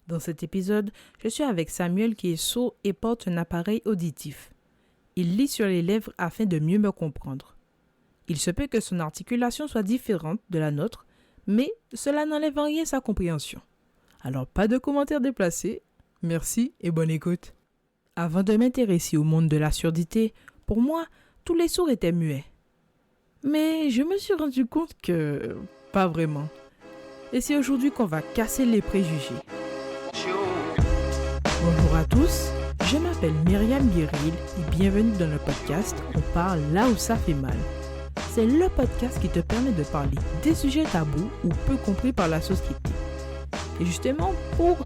Dans cet épisode, je suis avec Samuel qui est sourd et porte un appareil auditif. Il lit sur les lèvres afin de mieux me comprendre. Il se peut que son articulation soit différente de la nôtre, mais cela n'enlève en rien sa compréhension. Alors pas de commentaires déplacés, merci et bonne écoute. Avant de m'intéresser au monde de la surdité, pour moi, tous les sourds étaient muets. Mais je me suis rendu compte que pas vraiment. Et c'est aujourd'hui qu'on va casser les préjugés. Bonjour à tous, je m'appelle Myriam Guéril et bienvenue dans le podcast On parle là où ça fait mal. C'est le podcast qui te permet de parler des sujets tabous ou peu compris par la société. Et justement, pour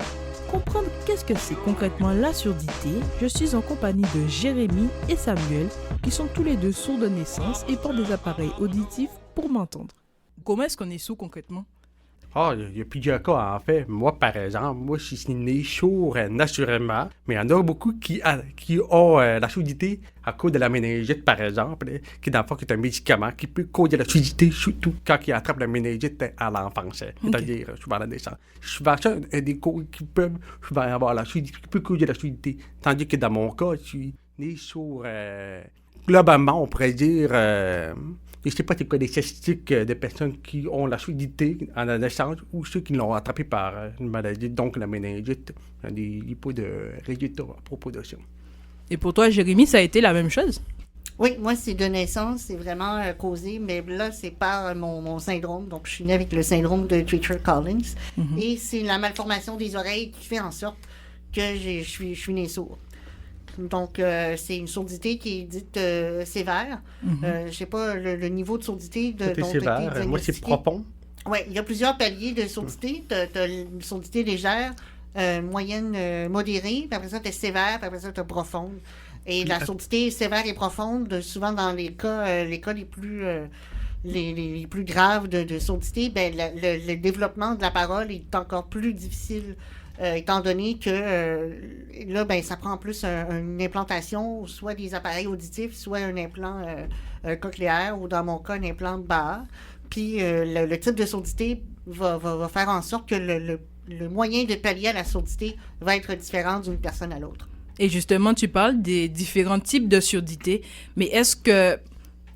comprendre qu'est-ce que c'est concrètement la surdité, je suis en compagnie de Jérémy et Samuel, qui sont tous les deux sourds de naissance et portent des appareils auditifs pour m'entendre. Comment est-ce qu'on est sourd concrètement? Il y a plusieurs cas, en fait. Moi, par exemple, je suis né sourd naturellement, mais il y en a beaucoup qui ont la surdité à cause de la méningite, par exemple, qui, dans le fond, est un médicament qui peut causer la surdité, surtout quand il attrape la méningite à l'enfance, c'est-à-dire souvent à la naissance. Souvent, ça, des cas qui peuvent souvent avoir la surdité, qui peut causer la surdité, tandis que dans mon cas, je suis né sourd. Globalement, on pourrait dire... je ne sais pas, c'est quoi les statistiques de personnes qui ont la surdité en la naissance ou ceux qui l'ont attrapé par une maladie, donc la méningite. Il n'y a pas de résultats à propos de ça. Et pour toi, Jérémy, ça a été la même chose? Oui, moi, c'est de naissance, c'est vraiment causé, mais là, c'est par mon syndrome. Donc, je suis née avec le syndrome de Treacher-Collins. Et c'est la malformation des oreilles qui fait en sorte que je suis née sourde. Donc, c'est une surdité qui est dite sévère. Je ne sais pas le niveau de surdité dont sévère. Moi, c'est profond. Oui, il y a plusieurs paliers de surdité. Tu as une surdité légère, moyenne, modérée. Puis après ça, tu es sévère. Puis après ça, tu as profonde. Et la surdité sévère et profonde, souvent dans les cas les plus... les plus graves de surdité, ben, le développement de la parole est encore plus difficile. Étant donné que là, ben, ça prend en plus une implantation, soit des appareils auditifs, soit un implant cochléaire, ou dans mon cas, un implant de barre. Puis le type de surdité va faire en sorte que le moyen de pallier à la surdité va être différent d'une personne à l'autre. Et justement, tu parles des différents types de surdité, mais est-ce que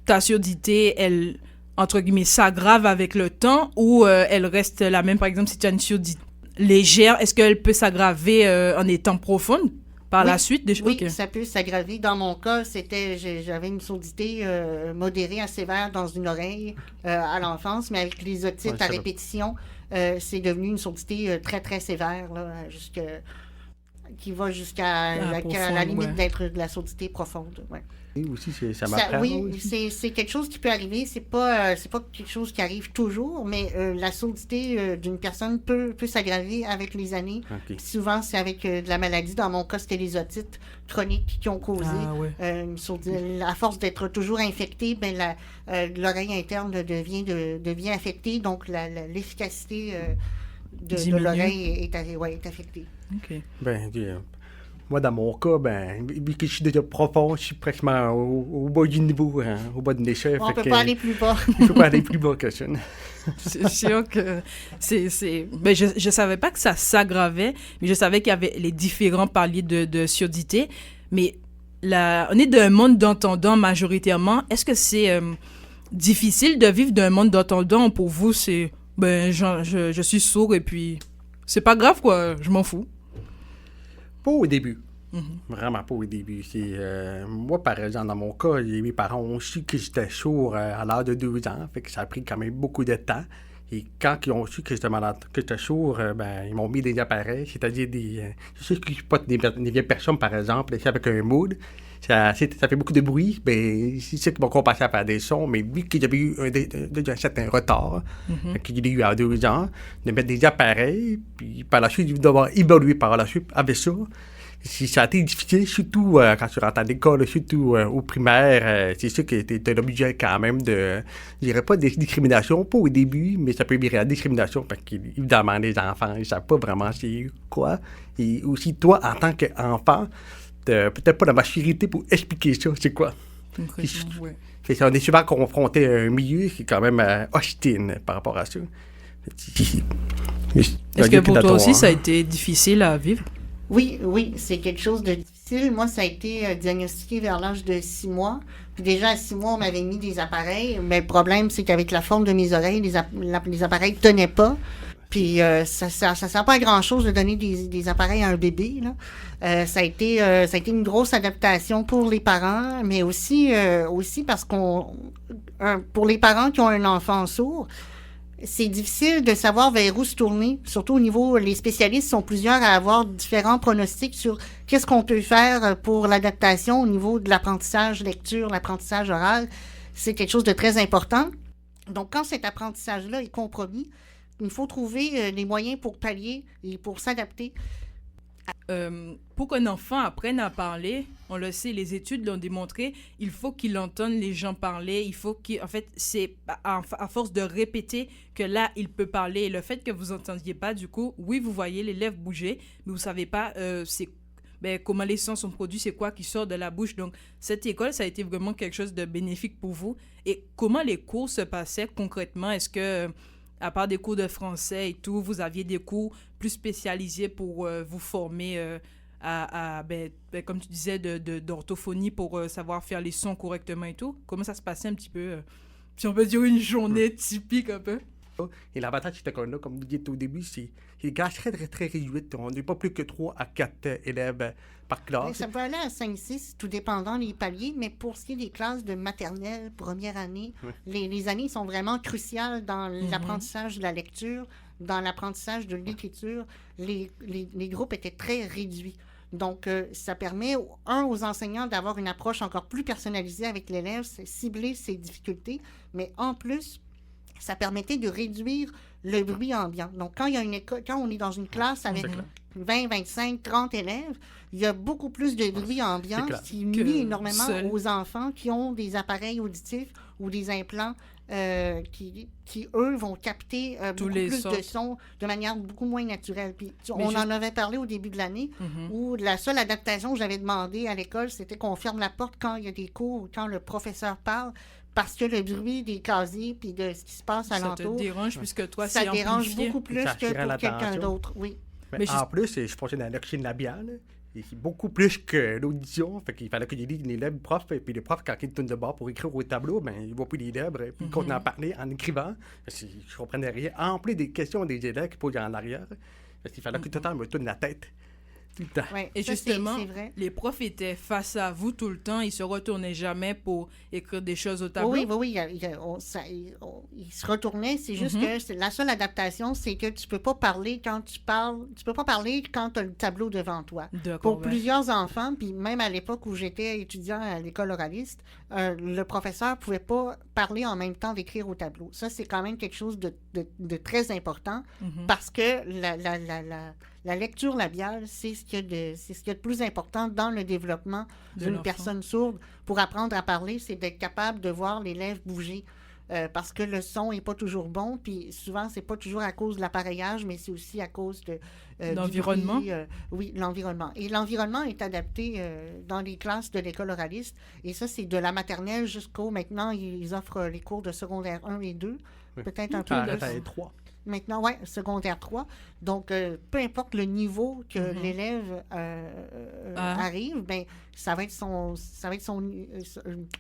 ta surdité, elle, entre guillemets, s'aggrave avec le temps ou elle reste la même? Par exemple, si tu as une surdité légère, est-ce qu'elle peut s'aggraver en étant profonde par la suite? Oui, ça peut s'aggraver. Dans mon cas, j'avais une surdité modérée à sévère dans une oreille à l'enfance, mais avec les otites à répétition, c'est devenu une surdité très, très sévère, là, qui va jusqu'à la limite d'être de la surdité profonde. Ouais. Oui, aussi, ça m'apprend. Oui, c'est quelque chose qui peut arriver. C'est pas quelque chose qui arrive toujours, mais la surdité d'une personne peut s'aggraver avec les années. Okay. Souvent, c'est avec de la maladie. Dans mon cas, c'était les otites chroniques qui ont causé une surdité. À force d'être toujours infectée, ben, l'oreille interne devient affectée, donc l'efficacité de l'oreille est affectée. Okay. Moi, dans mon cas, vu que je suis déjà profond, je suis pratiquement au bas du niveau, au bas de l'échelle. On ne peut pas aller plus bas. Il ne peut pas aller plus bas que ça. C'est sûr que Ben, je ne savais pas que ça s'aggravait, mais je savais qu'il y avait les différents paliers de surdité. Mais on est d'un monde d'entendants majoritairement. Est-ce que c'est difficile de vivre d'un monde d'entendants? Pour vous, c'est... je suis sourd et puis... C'est pas grave, quoi. Je m'en fous. Pas au début. Vraiment pas au début. Moi, par exemple, dans mon cas, mes parents ont su que j'étais sourd à l'âge de 12 ans. Fait que ça a pris quand même beaucoup de temps. Et quand ils ont su que j'étais sourd, ils m'ont mis des appareils, c'est-à-dire je sais que je suis pas des vieilles personnes, par exemple, avec un mood. Ça fait beaucoup de bruit. C'est ça qui m'a compensé à faire des sons. Mais vu que j'avais eu un certain retard, que j'ai eu à 12 ans, de mettre des appareils, puis par la suite, devoir évoluer par la suite avec ça. Ça a été difficile, surtout quand tu rentres à l'école, surtout au primaire. C'est sûr que tu es obligé quand même de... Je dirais pas de discrimination, pas au début, mais ça peut virer à la discrimination parce qu'évidemment, les enfants, ils ne savent pas vraiment c'est quoi. Et aussi, toi, en tant qu'enfant, peut-être pas la maturité pour expliquer ça, c'est quoi. Oui. On est souvent confronté à un milieu qui est quand même hostile par rapport à ça. Est-ce que pour toi aussi, ça a été difficile à vivre? Oui, c'est quelque chose de difficile. Moi, ça a été diagnostiqué vers l'âge de 6 mois. Puis déjà, à 6 mois, on m'avait mis des appareils. Mais le problème, c'est qu'avec la forme de mes oreilles, les appareils ne tenaient pas. Puis ça sert pas à grand-chose de donner des appareils à un bébé, là. Ça a été une grosse adaptation pour les parents, mais aussi parce pour les parents qui ont un enfant sourd, c'est difficile de savoir vers où se tourner, surtout au niveau, les spécialistes sont plusieurs à avoir différents pronostics sur qu'est-ce qu'on peut faire pour l'adaptation au niveau de l'apprentissage lecture, l'apprentissage oral. C'est quelque chose de très important. Donc, quand cet apprentissage-là est compromis, il faut trouver les moyens pour pallier et pour s'adapter. Pour qu'un enfant apprenne à parler, on le sait, les études l'ont démontré, il faut qu'il entende les gens parler, il faut qu'il... En fait, c'est à force de répéter que là, il peut parler. Et le fait que vous n'entendiez pas, du coup, oui, vous voyez les lèvres bouger, mais vous ne savez pas comment les sons sont produits, c'est quoi qui sort de la bouche. Donc, cette école, ça a été vraiment quelque chose de bénéfique pour vous. Et comment les cours se passaient concrètement? Est-ce que... à part des cours de français et tout, vous aviez des cours plus spécialisés pour vous former comme tu disais, d'orthophonie pour savoir faire les sons correctement et tout? Comment ça se passait un petit peu, si on peut dire une journée typique un peu? Et l'avantage de cette école-là, comme vous dites au début, c'est les classes très, très, très réduites. On n'est pas plus que 3 à 4 élèves par classe. Ça peut aller à 5-6, tout dépendant des paliers, mais pour ce qui est des classes de maternelle, première année, les années sont vraiment cruciales dans l'apprentissage de la lecture, dans l'apprentissage de l'écriture. Les groupes étaient très réduits. Donc, ça permet, aux enseignants d'avoir une approche encore plus personnalisée avec l'élève, cibler ses difficultés, mais en plus, ça permettait de réduire le bruit ambiant. Donc, quand on est dans une classe avec 20, 25, 30 élèves, il y a beaucoup plus de bruit ambiant qui nuit énormément aux enfants qui ont des appareils auditifs ou des implants qui, eux, vont capter beaucoup plus de sons de manière beaucoup moins naturelle. Puis, on en avait parlé au début de l'année, où la seule adaptation que j'avais demandé à l'école, c'était qu'on ferme la porte quand il y a des cours ou quand le professeur parle, parce que le bruit des casiers puis de ce qui se passe alentour... Ça te dérange puisque toi, ça c'est amplifié. Ça dérange beaucoup plus que pour quelqu'un d'autre, oui. Mais en plus, je pensais dans la l'oxyne labiale, et c'est beaucoup plus que l'audition. Fait qu'il fallait qu'il y ait les lèvres profs, et puis les profs, quand ils tournent de bord pour écrire au tableau, ben ils ne voient plus les lèvres, puis ils continuent à parler en écrivant. Je ne comprenais rien. En plus des questions des élèves qui posent en arrière, parce qu'il fallait que tout le temps me tourne la tête. Ouais, et ça, justement, c'est vrai. Les profs étaient face à vous tout le temps, ils se retournaient jamais pour écrire des choses au tableau. Oui, ils se retournaient, c'est juste que la seule adaptation, c'est que tu peux pas parler quand tu parles, tu peux pas parler quand tu as le tableau devant toi. Pour plusieurs enfants, puis même à l'époque où j'étais étudiant à l'école oraliste, le professeur pouvait pas parler en même temps d'écrire au tableau. Ça, c'est quand même quelque chose de très important parce que la lecture labiale, c'est ce qu'il y a de plus important dans le développement d'une personne sourde. Pour apprendre à parler, c'est d'être capable de voir les lèvres bouger. Parce que le son n'est pas toujours bon, puis souvent, c'est pas toujours à cause de l'appareillage, mais c'est aussi à cause de l'environnement. Oui, l'environnement. Et l'environnement est adapté dans les classes de l'école oraliste. Et ça, c'est de la maternelle jusqu'au... Maintenant, ils offrent les cours de secondaire 1 et 2. Peut-être un peu de... 3. Maintenant, oui, secondaire 3. Donc, peu importe le niveau que l'élève arrive, ben,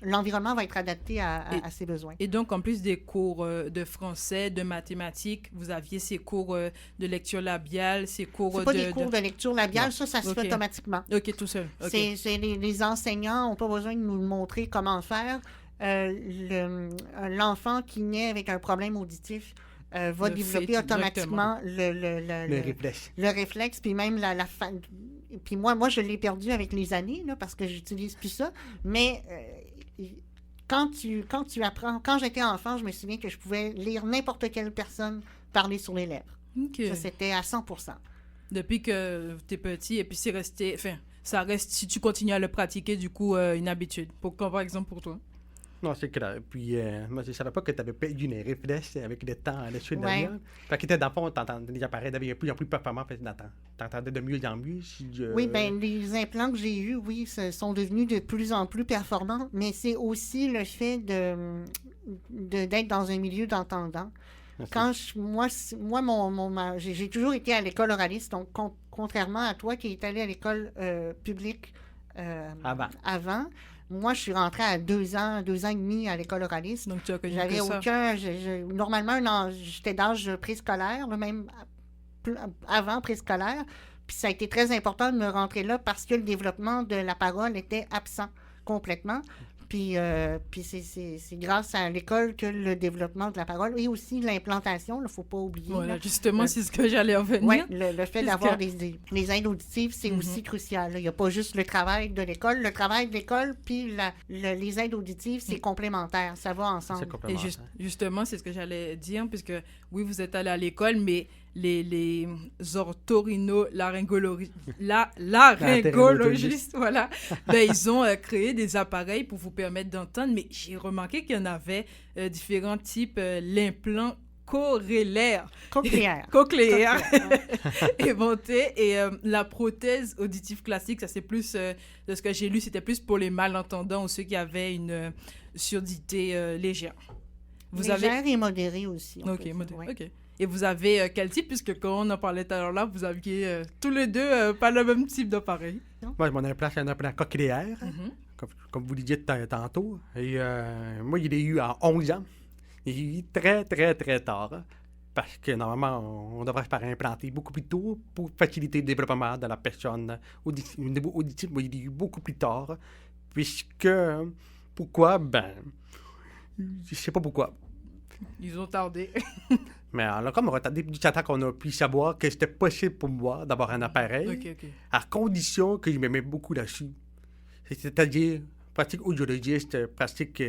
l'environnement va être adapté à ses besoins. Et donc, en plus des cours de français, de mathématiques, vous aviez ces cours de lecture labiale, ces cours C'est pas des cours de lecture labiale, ça se fait automatiquement. OK, tout seul. Okay. C'est les enseignants n'ont pas besoin de nous montrer comment faire. L'enfant qui naît avec un problème auditif va développer automatiquement le réflexe, puis même puis moi, je l'ai perdu avec les années, là, parce que j'utilise plus ça, mais quand tu apprends, quand j'étais enfant, je me souviens que je pouvais lire n'importe quelle personne parler sur les lèvres. Okay. Ça, c'était à 100%. Depuis que tu es petit, et puis c'est resté, ça reste, si tu continues à le pratiquer, du coup, une habitude, par exemple pour toi. Non, c'est clair. Puis, moi, je ne savais pas que tu avais perdu les réflexes avec le temps à la suite de la Fait que, dans le fond, les appareils devenaient de plus en plus performants. Tu entendais de mieux en mieux. Oui, bien, les implants que j'ai eus, oui, sont devenus de plus en plus performants, mais c'est aussi le fait d'être dans un milieu d'entendants. J'ai toujours été à l'école oraliste, donc contrairement à toi qui est allé à l'école publique avant, moi, je suis rentrée à 2 ans et demi à l'école oraliste. Donc, tu as connu J'avais que ça. normalement, j'étais d'âge préscolaire, même avant préscolaire. Puis ça a été très important de me rentrer là parce que le développement de la parole était absent complètement. Puis c'est grâce à l'école que le développement de la parole et aussi l'implantation, il ne faut pas oublier. Voilà, là. justement, c'est ce que j'allais en venir. Oui, le fait d'avoir Puisque- les aides auditives, c'est aussi crucial. là. Il n'y a pas juste le travail de l'école. Le travail de l'école puis les aides auditives, c'est complémentaire. Ça va ensemble. C'est complètement ça. Justement, c'est ce que j'allais dire, puisque oui, vous êtes allé à l'école, mais les laryngologistes, voilà, ben, ils ont créé des appareils pour vous permettre d'entendre, mais j'ai remarqué qu'il y en avait différents types, l'implant corélaire, Cochléaire. cochléaire inventé, et la prothèse auditive classique, ça c'est plus, de ce que j'ai lu, c'était plus pour les malentendants ou ceux qui avaient une surdité légère. Légère et modérée aussi. on Ok, peut dire, ouais. ok. Et vous avez quel type, puisque quand on en parlait tout à l'heure là, vous aviez tous les deux pas le même type d'appareil. Moi, mon implant, c'est un implant cochléaire, Mhm. comme vous le disiez tantôt. Et moi, il l'ai eu à 11 ans. Il l'ai eu très, très, très tard. Parce que normalement, on devrait se faire implanter beaucoup plus tôt pour faciliter le développement de la personne au niveau auditif. Moi, il l'ai eu beaucoup plus tard. Puisque, pourquoi? Ben, je sais pas pourquoi. Ils ont tardé. Mais alors, comme on a retardé du temps qu'on a pu savoir que c'était possible pour moi d'avoir un appareil, Ok. à condition que je me mette beaucoup là-dessus. C'est-à-dire, pratique audiologiste, pratique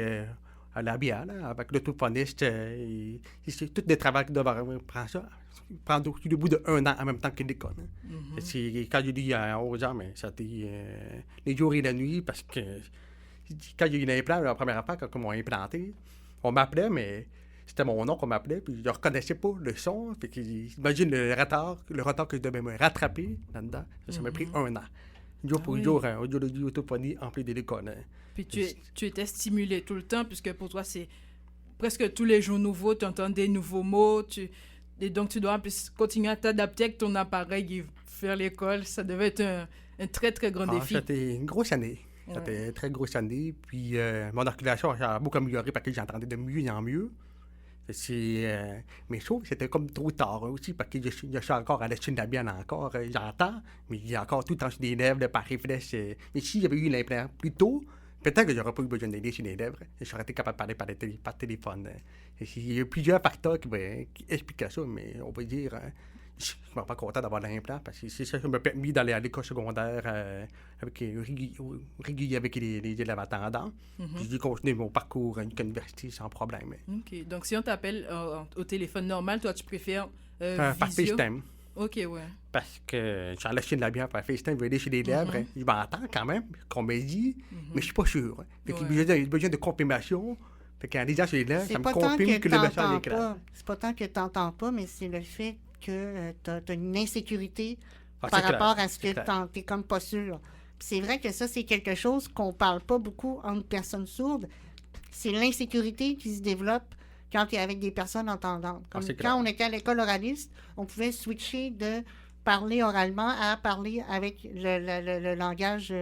labiale, avec l'orthophoniste, c'est tout des travaux qui doivent prendre tout le bout de 1 an en même temps que l'école. Mhm. Quand j'ai dit il y a 11 ans, mais ça a été les jours et la nuit, parce que quand j'ai eu l'implant, la première fois, quand on m'a implanté, on m'appelait, mais c'était mon nom qu'on m'appelait, puis je ne reconnaissais pas le son. Fait que, imagine le retard que je devais me rattraper là-dedans. Ça m'a pris 1 an. Jour pour oui. jour, audiologie, orthophonie, en plus de l'école. Puis tu étais stimulé tout le temps, puisque pour toi, c'est presque tous les jours nouveaux, tu entends des nouveaux mots, et donc tu dois en plus continuer à t'adapter avec ton appareil et faire l'école. Ça devait être un très, très grand défi. C'était une grosse année. Ouais. C'était une très grosse année. Puis mon articulation a beaucoup amélioré parce que j'entendais de mieux en mieux. Mais je trouve que c'était comme trop tard aussi, parce que je suis encore à l'étude labiale encore. J'entends, mais il y a encore tout le temps sur les lèvres, par réflexe. Mais s'il y avait eu l'implant plus tôt, peut-être que j'aurais pas eu besoin d'aider sur les lèvres. J'aurais été capable de parler par téléphone. Il y a plusieurs facteurs qui expliquent ça, mais on va dire... je suis pas content d'avoir l'implant, parce que c'est ça qui m'a permis d'aller à l'école secondaire régulier avec les élèves attendants. Puis j'ai continué mon parcours à l'université sans problème. OK. Donc, si on t'appelle au téléphone normal, toi, tu préfères Par visio? FaceTime. OK, ouais. Parce que je suis allé chez la bière par FaceTime, je vais aller chez les lèvres. Je m'entends quand même, qu'on me dit, mais je suis pas sûr. Fait qu'il y a besoin de confirmation. Fait qu'en lisant sur les lèvres, ça C'est me pas tant confirme que que le message t'entends est clair. pas. C'est pas tant que tu n'entends pas, mais c'est le fait que tu as une insécurité Ah, par c'est clair, rapport à ce c'est que clair. tu n'es comme pas sûr. Puis c'est vrai que ça, c'est quelque chose qu'on parle pas beaucoup entre personnes sourdes. C'est l'insécurité qui se développe quand tu es avec des personnes entendantes. Comme c'est quand clair. on était à l'école oraliste, on pouvait switcher de parler oralement à parler avec le langage,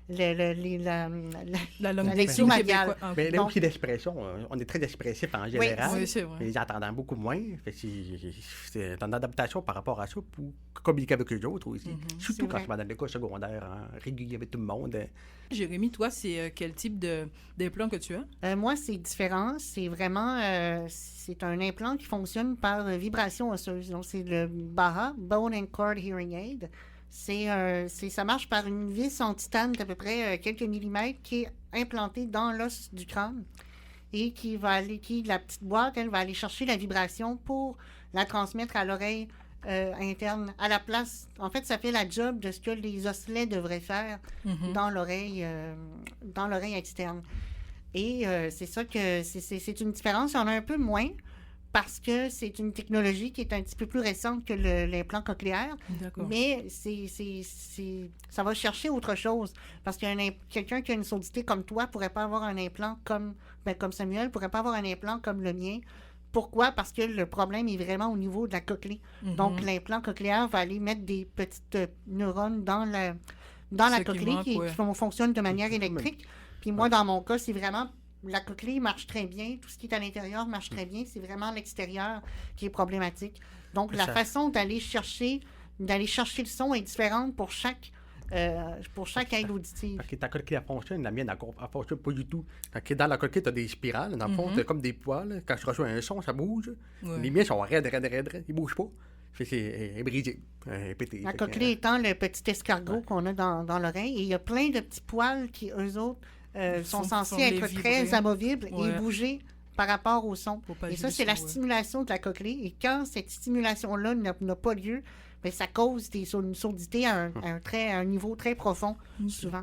La langue La lexique lexico-labiale. québécois. Ah, Mais là Donc- aussi, l'expression, on est très expressif en général. oui, c'est vrai. Mais j'entendais beaucoup moins. Fait que c'est une adaptation par rapport à ça pour communiquer avec eux autres aussi. Surtout C'est quand vrai. je vais dans l'école secondaire, régulier avec tout le monde. Jérémy, toi, c'est quel type d'implant que tu as? Moi, c'est différent. C'est vraiment... c'est un implant qui fonctionne par vibration osseuse. Donc, c'est le BAHA, Bone and Cord Hearing Aid. Ça marche par une vis en titane d'à peu près quelques millimètres qui est implantée dans l'os du crâne et la petite boîte, elle va aller chercher la vibration pour la transmettre à l'oreille interne, à la place. En fait, ça fait la job de ce que les osselets devraient faire dans l'oreille externe. Et c'est ça que c'est une différence. Il y en a un peu moins parce que c'est une technologie qui est un petit peu plus récente que l'implant cochléaire. D'accord. Mais ça va chercher autre chose. Parce que quelqu'un qui a une surdité comme toi pourrait pas avoir un implant comme Samuel, pourrait pas avoir un implant comme le mien. Pourquoi? Parce que le problème est vraiment au niveau de la cochlée. Donc, l'implant cochléaire va aller mettre des petites neurones dans la cochlée qui fonctionnent de manière électrique. Puis moi, dans mon cas, c'est vraiment... La cochlée marche très bien. Tout ce qui est à l'intérieur marche très bien. C'est vraiment l'extérieur qui est problématique. Donc, la façon d'aller chercher le son est différente pour chaque aide auditive. Ta cochlée, elle fonctionne. La mienne, elle fonctionne pas du tout. Dans la cochlée, tu as des spirales. Dans le fond, c'est comme des poils. Quand je reçois un son, ça bouge. Les miens sont raides. Ils bougent pas. C'est brisé, pété. La cochlée étant le petit escargot qu'on a dans l'oreille. Et il y a plein de petits poils qui, eux autres, sont censés être très amovibles et bouger par rapport au son. Et ça, c'est la stimulation de la cochlée. Et quand cette stimulation-là n'a pas lieu, bien, ça cause une surdité à un niveau très profond, souvent.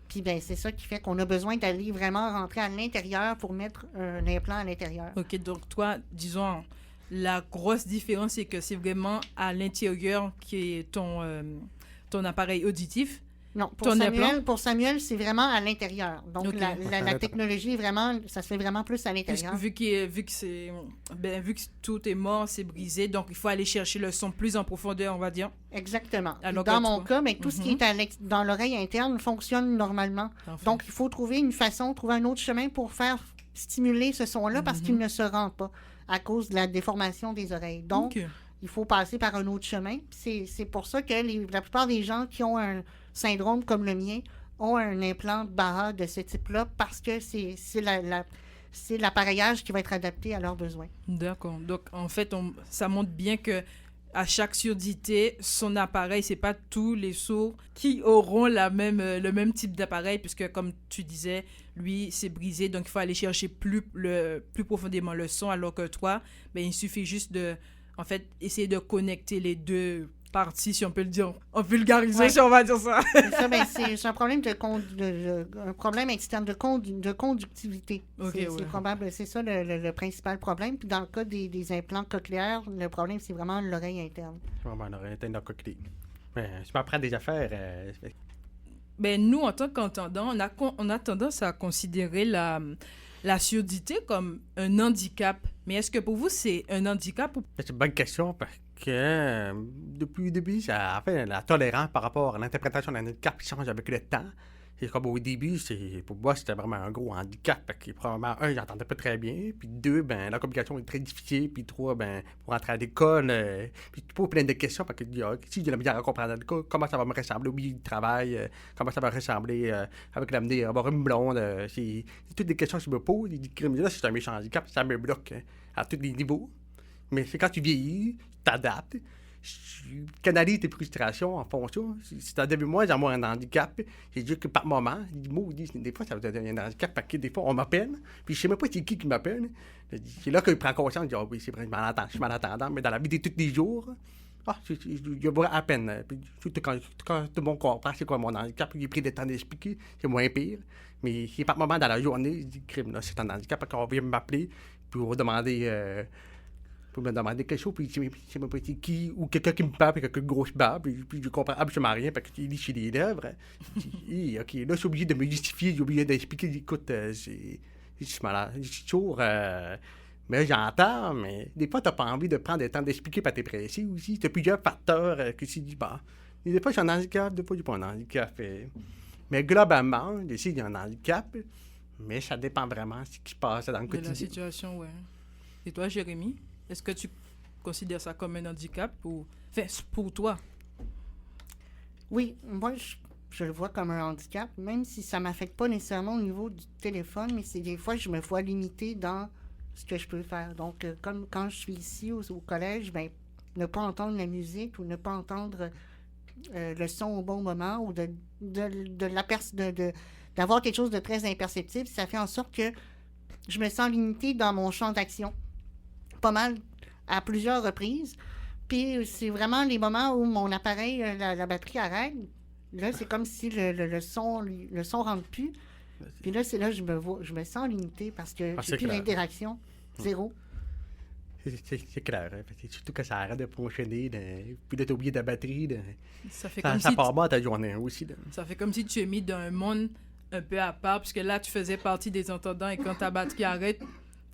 Puis ben, c'est ça qui fait qu'on a besoin d'aller vraiment rentrer à l'intérieur pour mettre un implant à l'intérieur. OK, donc toi, disons, la grosse différence, c'est que c'est vraiment à l'intérieur qui est ton appareil auditif. Non, pour Samuel, c'est vraiment à l'intérieur. Donc, la technologie, vraiment, ça se fait vraiment plus à l'intérieur. Vu que tout est mort, c'est brisé, donc il faut aller chercher le son plus en profondeur, on va dire. Exactement. Dans mon cas, mais tout ce qui est dans l'oreille interne fonctionne normalement. Donc, il faut trouver un autre chemin pour faire stimuler ce son-là parce qu'il ne se rend pas à cause de la déformation des oreilles. Donc, il faut passer par un autre chemin. C'est pour ça que la plupart des gens qui ont un syndrome comme le mien ont un implant Baha de ce type-là parce que c'est l'appareillage qui va être adapté à leurs besoins. D'accord. Donc, en fait, ça montre bien que à chaque surdité, son appareil, c'est pas tous les sourds qui auront le même type d'appareil, puisque comme tu disais, lui, c'est brisé, donc il faut aller chercher plus profondément le son, alors que toi, ben, il suffit juste de, en fait, essayer de connecter les deux parties, si on peut le dire, en vulgarisant, si on va dire ça. C'est un problème un problème externe de conductivité. C'est probable, c'est ça le principal problème. Puis dans le cas des implants cochléaires, le problème, c'est vraiment l'oreille interne. C'est vraiment l'oreille interne de la cochlée. Mais je peux apprendre des affaires. Ben, nous, en tant qu'entendants, on a tendance à considérer la surdité comme un handicap. Mais est-ce que pour vous, c'est un handicap ou... C'est une bonne question parce que depuis le début, ça a fait la tolérance par rapport à l'interprétation d'un handicap qui change avec le temps. Et comme au début, pour moi, c'était vraiment un gros handicap. Parce que probablement, un, j'entendais pas très bien. Puis deux, ben, la communication est très difficile. Puis trois, ben, pour entrer à l'école, puis tu poses plein de questions. Parce que si j'ai la misère à comprendre à l'école, comment ça va me ressembler au milieu du travail, comment ça va ressembler avec l'avenir, avoir une blonde. C'est toutes des questions que je me pose. Là, c'est un méchant handicap, ça me bloque à tous les niveaux. Mais c'est quand tu vieillis, tu t'adaptes. Je canalise tes frustrations en fonction. Si t'as début moi, j'ai un handicap. J'ai dit que par moment, des fois, ça devient un handicap parce que des fois, on m'appelle. Puis je sais même pas c'est qui m'appelle. C'est là qu'il prend conscience. Il dit, oui, c'est vrai, je suis malentendant. Mais dans la vie de tous les jours, je vois à peine. Puis, quand tout le monde comprend c'est quoi mon handicap, j'ai pris le temps d'expliquer, c'est moins pire. Mais c'est par moment dans la journée, je dis, crime, là, c'est un handicap parce qu'on vient m'appeler pour demander. Pour me demander quelque chose, puis c'est même pas qui, ou quelqu'un qui me parle, puis quelqu'un de grosse barbe, puis je comprends absolument rien, parce qu'il lit chez les lèvres. OK, là, je suis obligé de me justifier, j'ai obligé d'expliquer, écoute, je suis malade, je suis toujours... mais j'entends, mais des fois, t'as pas envie de prendre le temps d'expliquer, parce que t'es pressé aussi. T'as plusieurs facteurs que tu dis, bon, des fois, j'ai un handicap, des fois, j'ai pas un handicap. Mais globalement, ici, il y a un handicap, mais ça dépend vraiment de ce qui se passe dans le quotidien. De la situation, ouais. Et toi, Jérémy? Est-ce que tu considères ça comme un handicap ou... Enfin, pour toi? Oui, moi, je le vois comme un handicap, même si ça ne m'affecte pas nécessairement au niveau du téléphone, mais c'est des fois, je me vois limitée dans ce que je peux faire. Donc, comme quand je suis ici au collège, ben, ne pas entendre la musique ou ne pas entendre le son au bon moment ou d'avoir quelque chose de très imperceptible, ça fait en sorte que je me sens limitée dans mon champ d'action. Pas mal à plusieurs reprises. Puis c'est vraiment les moments où mon appareil, la batterie arrête. Là, c'est comme si le son rentre plus. Puis là, c'est là que je me sens limitée parce que j'ai plus d'interaction. Zéro. C'est clair. Hein? Surtout que ça arrête de fonctionner. Puis là, t'as oublié ta batterie. Ça part mal ta journée aussi. Ça fait comme si tu es mis dans un monde un peu à part, puisque là, tu faisais partie des entendants et quand ta batterie arrête,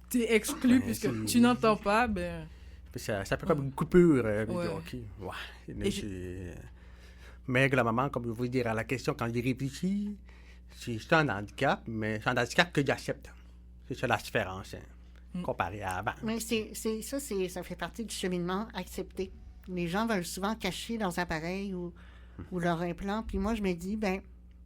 t'es exclu Ben, puisque tu n'entends pas, ben... Puis ça fait comme une coupure. Puis Ouais. OK, ouais. Là, Et mais globalement, comme je vous dire à la question, quand j'y réfléchis, c'est un handicap, mais c'est un handicap que j'accepte. C'est ça la différence, comparé à avant. Mais ça fait partie du cheminement accepté. Les gens veulent souvent cacher leurs appareils ou leurs implants. Puis moi, je me dis, ben,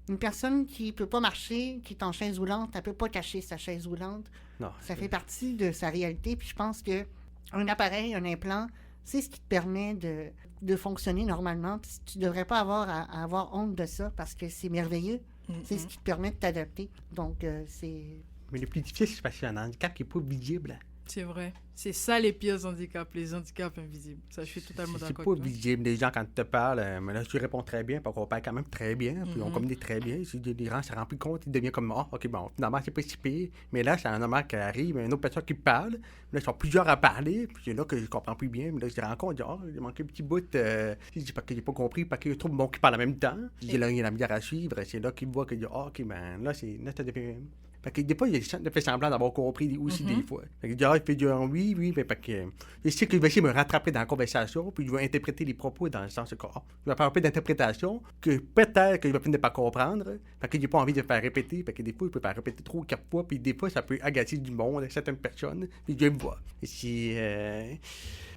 une personne qui peut pas marcher, qui est en chaise roulante, elle peut pas cacher sa chaise roulante. Non, Ça fait partie de sa réalité. Puis je pense que un appareil, un implant, c'est ce qui te permet de fonctionner normalement. Puis tu devrais pas à avoir honte de ça parce que c'est merveilleux. C'est ce qui te permet de t'adapter. Donc, c'est... Mais le plus difficile, c'est parce que c'est un handicap qui n'est pas visible. C'est vrai. C'est ça les pires handicaps, les handicaps invisibles. Ça, je suis totalement C'est d'accord pas avec toi. visible. Les gens, quand ils te parlent, mais là, tu réponds très bien, parce qu'on parle quand même très bien, puis on communique très bien. Si les gens se rendent compte, ils deviennent comme, OK, bon, finalement, c'est pas si pire. Mais là, c'est un homme qui arrive, une autre personne qui parle. Là, ils sont plusieurs à parler, puis c'est là que je comprends plus bien. Mais là, je les rencontre, je dis, il manque un petit bout. Je dis, parce que j'ai pas compris, parce que je trouve bon qui parle en même temps. Je dis, là, il y a la misère à suivre. C'est là qu'il voit que, OK, ben, là, ça devient. Fait que des fois, il fait semblant d'avoir compris aussi des fois. Fait que il fait du oui, mais parce que je sais qu'il va essayer de me rattraper dans la conversation, puis il va interpréter les propos dans le sens que il va faire un peu d'interprétation que peut-être qu'il va finir de pas comprendre. Fait qu'il n'a pas envie de faire répéter, fait que des fois, il peut faire répéter 3 ou 4 fois, puis des fois, ça peut agacer du monde, certaines personnes, puis je le vois. Et si,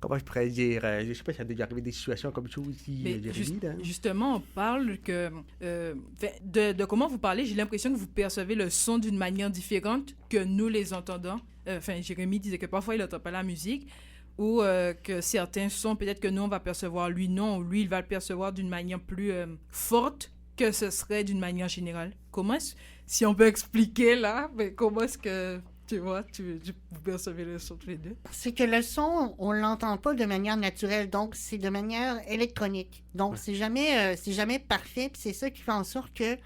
comment je pourrais dire, je sais pas si ça a déjà arrivé des situations comme ça aussi, Mais Jérémy, là. justement, on parle que... de comment vous parlez, j'ai l'impression que vous percevez le son d'une manière différente que nous, les entendants. Jérémy disait que parfois, il n'entend pas la musique, ou que certains sons, peut-être que nous, on va percevoir, lui, non, ou lui, il va le percevoir d'une manière plus forte que ce serait d'une manière générale. Si on peut expliquer, là, mais comment est-ce que... Tu vois, vous percevez le son tous les deux? C'est que le son, on l'entend pas de manière naturelle, donc c'est de manière électronique. Donc c'est jamais parfait, puis c'est ça qui fait en sorte que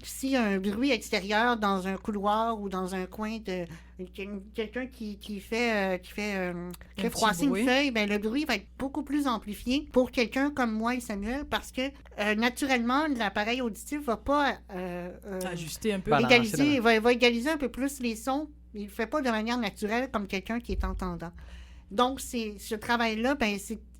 s'il y a un bruit extérieur dans un couloir ou dans un coin de quelqu'un qui fait froisser une bruit. feuille, ben le bruit va être beaucoup plus amplifié pour quelqu'un comme moi et Samuel parce que naturellement l'appareil auditif va pas Ajuster un peu. Balancer égaliser, va égaliser un peu plus les sons. Il ne le fait pas de manière naturelle comme quelqu'un qui est entendant. Donc, ce travail-là, ben,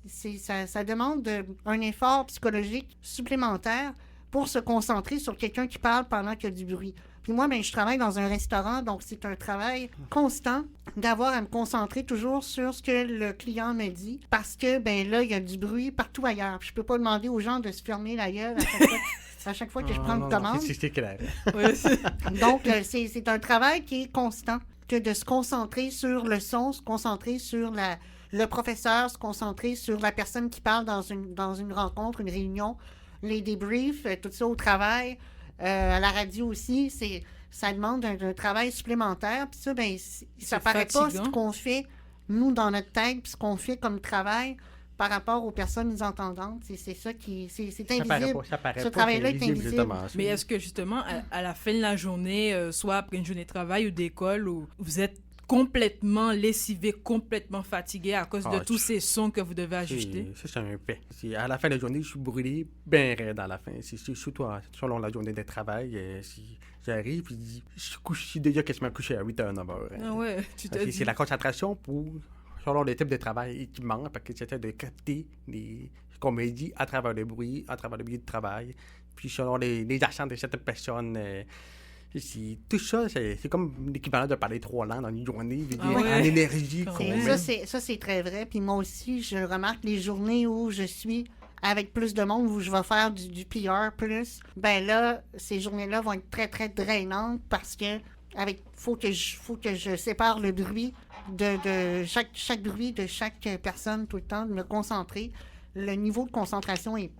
ça demande un effort psychologique supplémentaire pour se concentrer sur quelqu'un qui parle pendant qu'il y a du bruit. Puis moi, ben, je travaille dans un restaurant, donc c'est un travail constant d'avoir à me concentrer toujours sur ce que le client me dit parce que, ben là, il y a du bruit partout ailleurs. Puis je peux pas demander aux gens de se fermer la gueule à chaque fois que je prends une commande. C'est clair. Ouais, Donc, c'est un travail qui est constant, que de se concentrer sur le son, se concentrer sur le professeur, se concentrer sur la personne qui parle dans une rencontre, une réunion, les débriefs, tout ça au travail, à la radio aussi, ça demande un travail supplémentaire. Puis ça, ben, ça paraît pas ce qu'on fait, nous, dans notre tête, puis ce qu'on fait comme travail par rapport aux personnes entendantes. C'est ça qui... C'est invisible. Ça paraît Ce pas, travail-là c'est est invisible, invisible. justement. Mais est-ce que justement, à la fin de la journée, soit après une journée de travail ou d'école, où vous êtes complètement lessivé, complètement fatigué à cause de tous ces sons que vous devez ajuster? Ça, c'est un fait. À la fin de la journée, je suis brûlé bien raide à la fin. C'est surtout selon la journée de travail. Si j'arrive, je suis déjà quasiment couché à 8h, 9h. Ah ouais, tu t'as dit. C'est la concentration selon le type de travail qui manque, parce que j'essaie de capter ce qu'on me dit à travers le bruit, à travers le milieu de travail, puis selon les accents de certaines personnes. Tout ça, c'est comme l'équivalent de parler 3 langues dans une journée, en énergie qu'on met. Ça, c'est très vrai. Puis moi aussi, je remarque les journées où je suis avec plus de monde, où je vais faire du PR plus, ben là, ces journées-là vont être très, très drainantes parce que faut que je sépare le bruit de chaque bruit de chaque personne tout le temps, de me concentrer. Le niveau de concentration est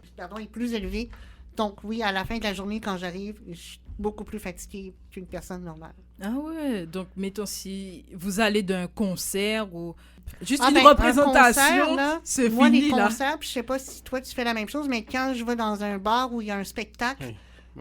plus élevé. Donc oui, à la fin de la journée, quand j'arrive, je suis beaucoup plus fatiguée qu'une personne normale. Ah ouais, donc mettons si vous allez d'un concert ou juste une représentation, c'est moi, fini les là. concerts, je sais pas si toi tu fais la même chose, mais quand je vais dans un bar où il y a un spectacle,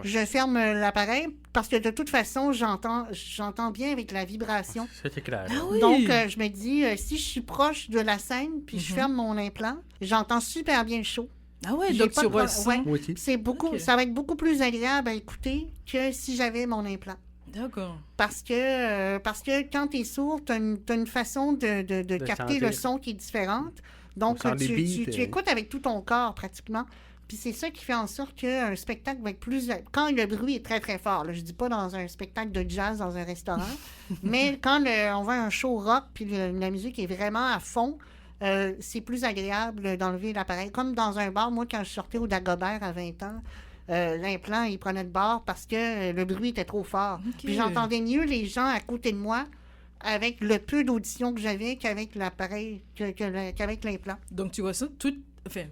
je ferme l'appareil parce que de toute façon, j'entends bien avec la vibration. C'est clair. Ah oui. Donc, je me dis, si je suis proche de la scène puis je ferme mon implant, j'entends super bien le show. Ah ouais, J'ai donc pas tu de ressens. ouais. Moi aussi. C'est beaucoup, Ok. ça va être beaucoup plus agréable à écouter que si j'avais mon implant. D'accord. Parce que quand tu es sourd, tu as une façon de capter le sentir. son qui est différente. Donc, On sent les tu beats, écoutes avec tout ton corps, pratiquement. Puis c'est ça qui fait en sorte qu'un spectacle va être plus... Quand le bruit est très, très fort, là, je dis pas dans un spectacle de jazz dans un restaurant, mais quand on voit un show rock, puis la musique est vraiment à fond, c'est plus agréable d'enlever l'appareil. Comme dans un bar, moi, quand je sortais au Dagobert à 20 ans, l'implant, il prenait le bord parce que le bruit était trop fort. Ok. Puis j'entendais mieux les gens à côté de moi avec le peu d'audition que j'avais qu'avec l'appareil, qu'avec l'implant. Donc,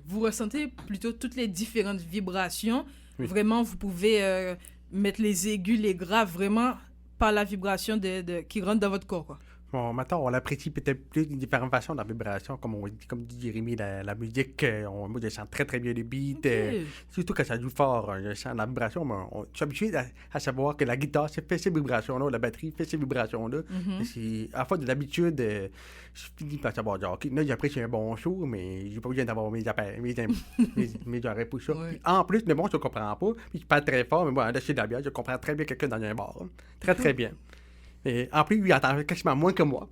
vous ressentez plutôt toutes les différentes vibrations. Oui. Vraiment, vous pouvez mettre les aigus, les graves, vraiment par la vibration qui rentre dans votre corps, quoi. Bon, maintenant, on apprécie peut-être plus de différentes façons de la vibration, comme dit Jérémy, la musique, moi, je sens très, très bien les beats, Ok. surtout quand ça joue fort, je sens la vibration, mais je suis habitué à savoir que la guitare fait ces vibrations-là, la batterie fait ces vibrations-là. C'est, à force de l'habitude, je finis par savoir, genre, OK, là, j'apprécie un bon show, mais j'ai pas besoin d'avoir mes oreilles pour ça. Ouais. Puis, en plus, le bon, je comprends pas, puis je parle très fort, mais moi, là, chez de la bière, je comprends très bien quelqu'un dans un bar, hein. Très, très bien. Et en plus, lui, il entend quasiment moins que moi.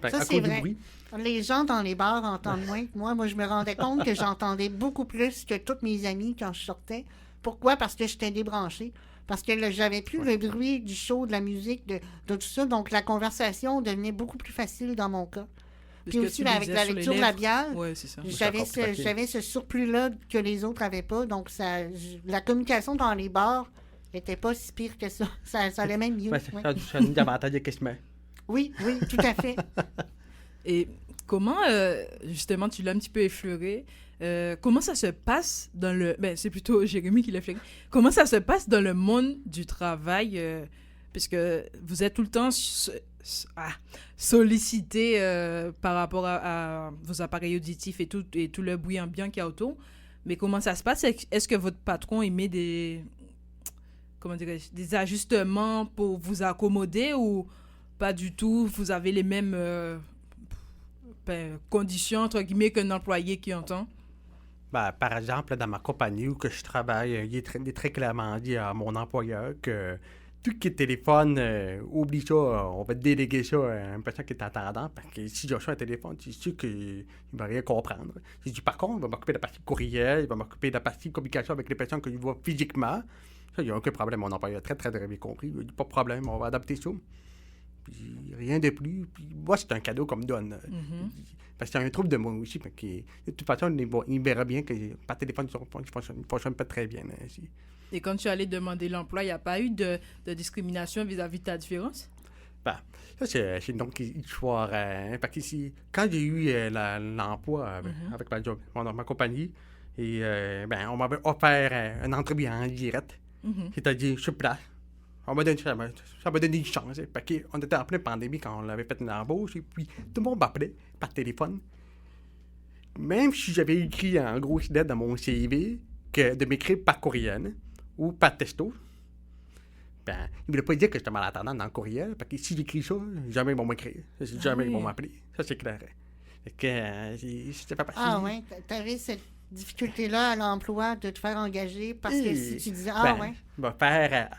Fait, Ça, à c'est cause du vrai. bruit. Les gens dans les bars entendent moins que moi. Moi, je me rendais compte que j'entendais beaucoup plus que tous mes amis quand je sortais. Pourquoi? Parce que j'étais débranchée. Parce que j'avais plus le bruit du show, de la musique, de tout ça. Donc, la conversation devenait beaucoup plus facile dans mon cas. Parce Puis que aussi, tu avec disais la sur les lecture lèvres. labiale, Ouais, c'est ça. j'avais ce surplus-là que les autres n'avaient pas. Donc, la communication dans les bars n'était pas si pire que ça. Ça allait même mieux. Ouais, Oui. ça a un avantage de quasiment. Oui, tout à fait. Et comment, justement, tu l'as un petit peu effleuré, comment ça se passe dans le... Ben, c'est plutôt Jérémy qui l'a effleuré. Comment ça se passe dans le monde du travail, puisque vous êtes tout le temps sollicité par rapport à vos appareils auditifs et tout le bruit ambiant qu'il y a autour. Mais comment ça se passe? Est-ce que votre patron émet des ajustements pour vous accommoder ou pas du tout? Vous avez les mêmes conditions, entre guillemets, qu'un employé qui entend? Ben, par exemple, dans ma compagnie où que je travaille, il est très clairement dit à mon employeur que tout qui est téléphone, oublie ça, on va déléguer ça à une personne qui est attendant, parce que si je reçois un téléphone, c'est sûr qu'il ne va rien comprendre. J'ai dit, par contre, il va m'occuper de la partie courriel, il va m'occuper de la partie communication avec les personnes que je vois physiquement. Ça, il n'y a aucun problème. Mon employeur a très, très, très bien compris. Il a dit, pas de problème, on va adapter ça. Puis rien de plus. Puis moi, c'est un cadeau qu'on me donne. Parce que c'est un trouble de moi aussi. Fait que, de toute façon, il verra bien que par téléphone, il ne fonctionne pas très bien. Ici. Et quand tu es allé demander l'emploi, il n'y a pas eu de discrimination vis-à-vis de ta différence? Ben, ça, c'est donc une histoire. Parce que quand j'ai eu l'emploi avec ma compagnie, et, on m'avait offert une entrevue en direct. C'est-à-dire, je suis place. Ça m'a donné une chance. Parce qu'on était en pleine pandémie quand on avait fait une embauche, et puis tout le monde m'appelait par téléphone. Même si j'avais écrit en grosse lettre dans mon CV que de m'écrire par courriel ou par texto, ben, il ne voulait pas dire que j'étais malentendant dans le courriel, parce que si j'écris ça, jamais ils vont m'écrire. Jamais ils vont m'appeler. Ça, c'est clair. Fait que c'était pas facile. Ah oui, t'avais cette difficulté-là à l'emploi de te faire engager parce que si tu disais me faire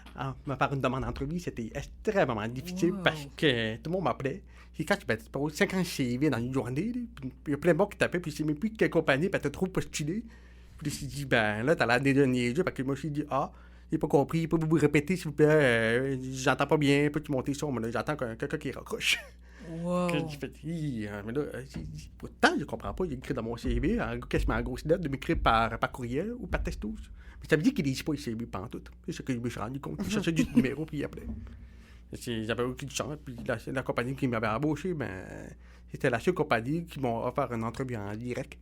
une demande d'entrevue, c'était extrêmement difficile parce que tout le monde m'appelait. Et quand tu poses 50 CV dans une journée, il y a plein de monde qui t'appellent, puis je sais même plus quelle compagnie, puis t'as trop postulé. Puis je me suis dit, ben là, t'as l'air des derniers jeux, parce que moi, je me suis dit, j'ai pas compris, pouvez vous répéter, s'il vous plaît, j'entends pas bien, peux-tu monter ça, mais là, j'entends quelqu'un qui raccroche. Wow. Je fais, mais là, pourtant, je comprends pas. Il écrit dans mon CV, quasiment en grosse lettre, de m'écrire par courriel ou par texto. Mais ça veut dire qu'il ne lit pas le CV pantoute. C'est ce que je me suis rendu compte. Il cherchait du numéro, puis il appelait. J'avais aucune chance. Puis la compagnie qui m'avait embauché, c'était la seule compagnie qui m'a offert une entrevue en direct.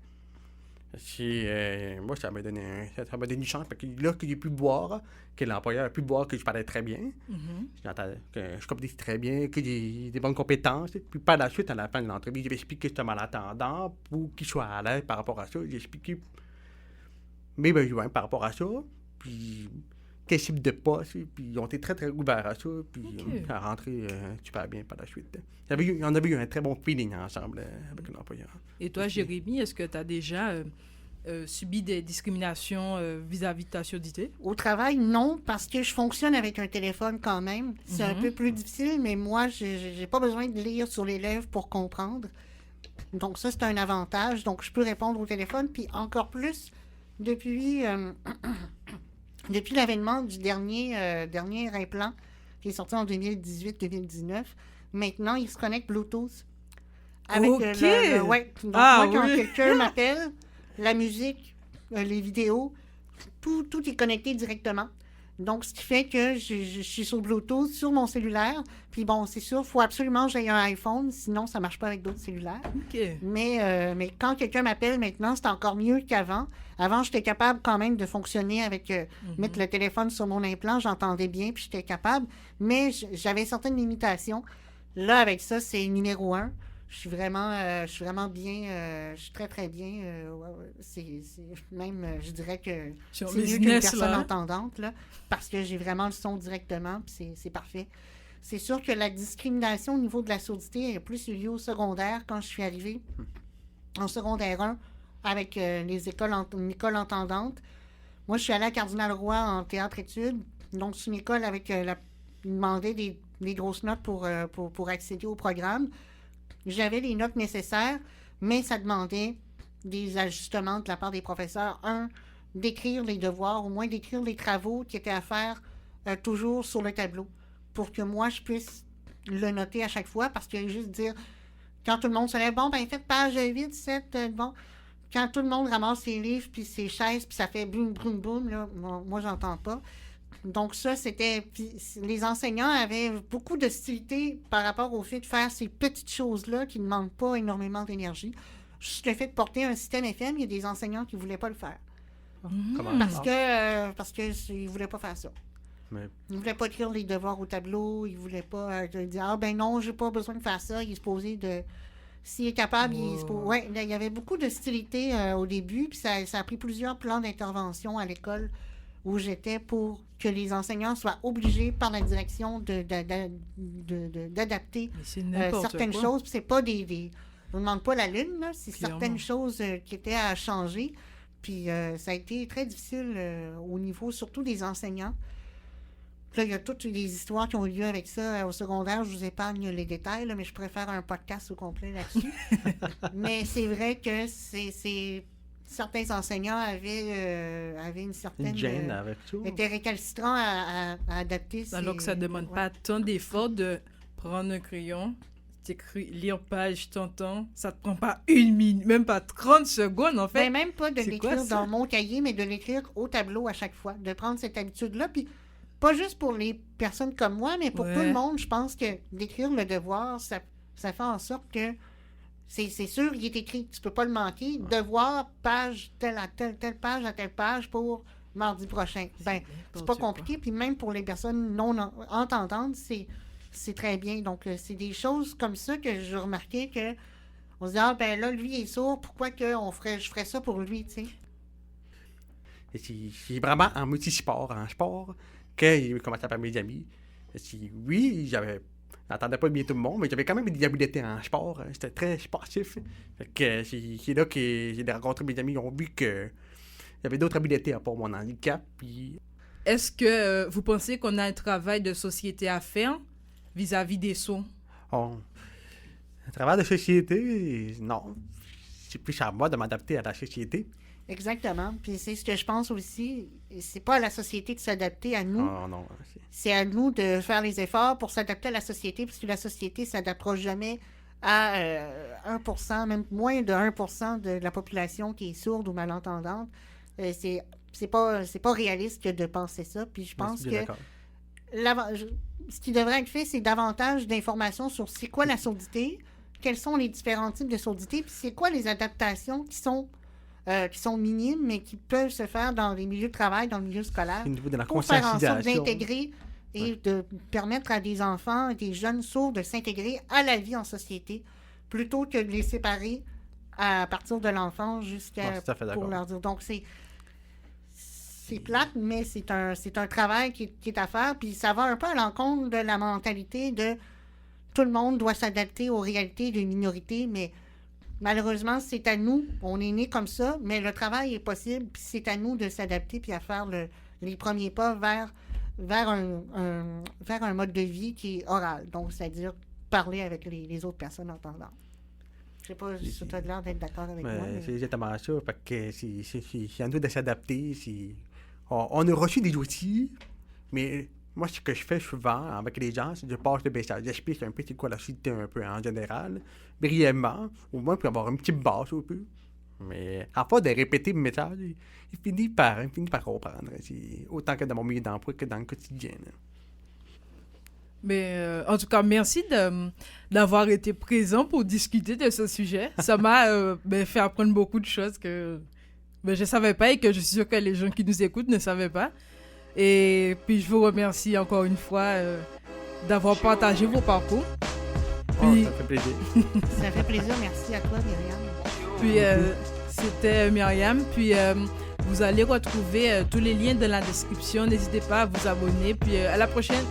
Moi, ça m'a donné une chance. Parce que là, que j'ai pu voir, que l'employeur a pu voir que je parlais très bien, que je communiquais très bien, que j'ai des bonnes compétences. Puis par la suite, à la fin de l'entrevue, j'ai expliqué que j'étais malentendant pour qu'il soit à l'aise par rapport à ça. J'ai expliqué mes besoins par rapport à ça. Puis quel type de poste. Puis ils ont été très, très ouverts à ça. Puis à rentrer super bien par la suite. On avait eu un très bon feeling ensemble avec l'employeur. Et toi, Jérémy, est-ce que tu as déjà subi des discriminations vis-à-vis de ta surdité? Au travail, non, parce que je fonctionne avec un téléphone quand même. C'est un peu plus difficile, mais moi, j'ai pas besoin de lire sur les lèvres pour comprendre. Donc ça, c'est un avantage. Donc, je peux répondre au téléphone. Puis encore plus, depuis l'avènement du dernier implant qui est sorti en 2018-2019, maintenant, il se connecte Bluetooth. Avec OK! ouais. Donc, Ah, moi, quand oui. quelqu'un m'appelle, la musique, les vidéos, tout est connecté directement. Donc, ce qui fait que je suis sur Bluetooth, sur mon cellulaire. Puis bon, c'est sûr, il faut absolument que j'aie un iPhone, sinon ça ne marche pas avec d'autres cellulaires. OK. Mais quand quelqu'un m'appelle maintenant, c'est encore mieux qu'avant. Avant, j'étais capable quand même de fonctionner avec, mettre le téléphone sur mon implant, j'entendais bien, puis j'étais capable. Mais j'avais certaines limitations. Là, avec ça, c'est numéro 1. Je suis vraiment bien, je suis très, très bien. Même, je dirais que Sur c'est mieux qu'une business, personne là. entendante, là, parce que j'ai vraiment le son directement, puis c'est parfait. C'est sûr que la discrimination au niveau de la surdité a plus eu lieu au secondaire quand je suis arrivée en secondaire 1 avec les écoles une école entendante. Moi, je suis allée à Cardinal-Roy en théâtre-études, donc c'est une école avec ils demandaient des grosses notes pour accéder au programme. J'avais les notes nécessaires, mais ça demandait des ajustements de la part des professeurs. D'écrire les devoirs, au moins d'écrire les travaux qui étaient à faire toujours sur le tableau pour que moi, je puisse le noter à chaque fois parce qu'il y a juste dire, quand tout le monde se lève, bon, ben faites page 8, 7, bon. Quand tout le monde ramasse ses livres puis ses chaises puis ça fait boum, boum, boum, là, moi, j'entends pas. Donc ça, c'était... Les enseignants avaient beaucoup d'hostilité par rapport au fait de faire ces petites choses-là qui ne demandent pas énormément d'énergie. Juste le fait de porter un système FM, il y a des enseignants qui ne voulaient pas le faire. Comment Parce que ils ne voulaient pas faire ça. Mais Ils ne voulaient pas écrire les devoirs au tableau. Ils ne voulaient pas dire « Ah ben non, j'ai pas besoin de faire ça. » Il est supposé de... S'il est capable, ouais, il y avait beaucoup d'hostilité au début, puis ça a pris plusieurs plans d'intervention à l'école où j'étais pour que les enseignants soient obligés par la direction d'adapter Mais c'est n'importe certaines quoi. choses. Puis c'est pas des... On ne demande pas la lune, là. C'est Clairement. certaines choses qui étaient à changer. Puis ça a été très difficile au niveau, surtout des enseignants. Puis là, il y a toutes les histoires qui ont eu lieu avec ça au secondaire. Je vous épargne les détails, là, mais je pourrais faire un podcast au complet là-dessus. Mais c'est vrai que certains enseignants avaient une certaine... une gêne avec tout. étaient récalcitrants à adapter. Alors que ça ne demande pas tant d'effort de prendre un crayon, t'écris, lire page, t'entends. Ça te prend pas 1 minute, même pas 30 secondes, en fait. Ben, même pas de C'est quoi l'écrire ça? dans mon cahier, mais de l'écrire au tableau à chaque fois. De prendre cette habitude-là. Puis pas juste pour les personnes comme moi, mais pour tout le monde, je pense que d'écrire le devoir, ça fait en sorte que c'est sûr, il est écrit, tu peux pas le manquer. Devoir, page, telle page à telle page pour mardi prochain. Ben, c'est pas compliqué. Puis même pour les personnes non entendantes, c'est très bien. Donc, c'est des choses comme ça que je remarquais que on se dit, ah ben là, lui il est sourd, pourquoi que je ferais ça pour lui, tu sais? Et c'est vraiment en multisport, en sport, qu'il commençait à parler à mes amis. Oui, j'entendais pas bien tout le monde, mais j'avais quand même des habiletés en sport. C'était très sportif. Fait que c'est là que j'ai rencontré mes amis. Ils ont vu que j'avais d'autres habiletés à part mon handicap. Puis Est-ce que vous pensez qu'on a un travail de société à faire vis-à-vis des sourds? à travers la société, non. C'est plus à moi de m'adapter à la société. Exactement. Puis c'est ce que je pense aussi. C'est pas à la société de s'adapter à nous. Non. C'est à nous de faire les efforts pour s'adapter à la société, parce que la société ne s'adaptera jamais à 1%, même moins de 1% de la population qui est sourde ou malentendante. C'est pas réaliste de penser ça. Puis je pense que ce qui devrait être fait, c'est davantage d'informations sur c'est quoi la surdité, quels sont les différents types de surdité, puis c'est quoi les adaptations qui sont minimes, mais qui peuvent se faire dans les milieux de travail, dans le milieu scolaire, Au niveau de la pour faire en sorte conscientisation. d'intégrer et de permettre à des enfants, des jeunes sourds de s'intégrer à la vie en société, plutôt que de les séparer à partir de l'enfance jusqu'à Ouais, tout à fait d'accord. pour leur dire. Donc, c'est plate, mais c'est un travail qui est à faire, puis ça va un peu à l'encontre de la mentalité de tout le monde doit s'adapter aux réalités d'une minorité, mais malheureusement, c'est à nous. On est né comme ça, mais le travail est possible, puis c'est à nous de s'adapter puis à faire les premiers pas vers un mode de vie qui est oral. Donc, c'est-à-dire parler avec les autres personnes entendantes. Je sais pas si tu as l'air d'être d'accord avec moi. Mais... C'est exactement ça. Fait que c'est à nous de s'adapter. On a reçu des outils, mais moi, ce que je fais souvent avec les gens, c'est que je passe le message. J'explique un peu c'est quoi la société un peu en général, brièvement, au moins pour avoir une petite base un peu. Mais à force de répéter le message, il finit par comprendre. C'est autant que dans mon milieu d'emploi que dans le quotidien. Là. Mais en tout cas, merci d'avoir été présent pour discuter de ce sujet. Ça m'a fait apprendre beaucoup de choses que je ne savais pas et que je suis sûre que les gens qui nous écoutent ne savaient pas. Et puis, je vous remercie encore une fois d'avoir partagé vos parcours. Puis, ça fait plaisir. Ça fait plaisir. Merci à toi, Myriam. Puis, c'était Myriam. Puis, vous allez retrouver tous les liens dans la description. N'hésitez pas à vous abonner. Puis, à la prochaine.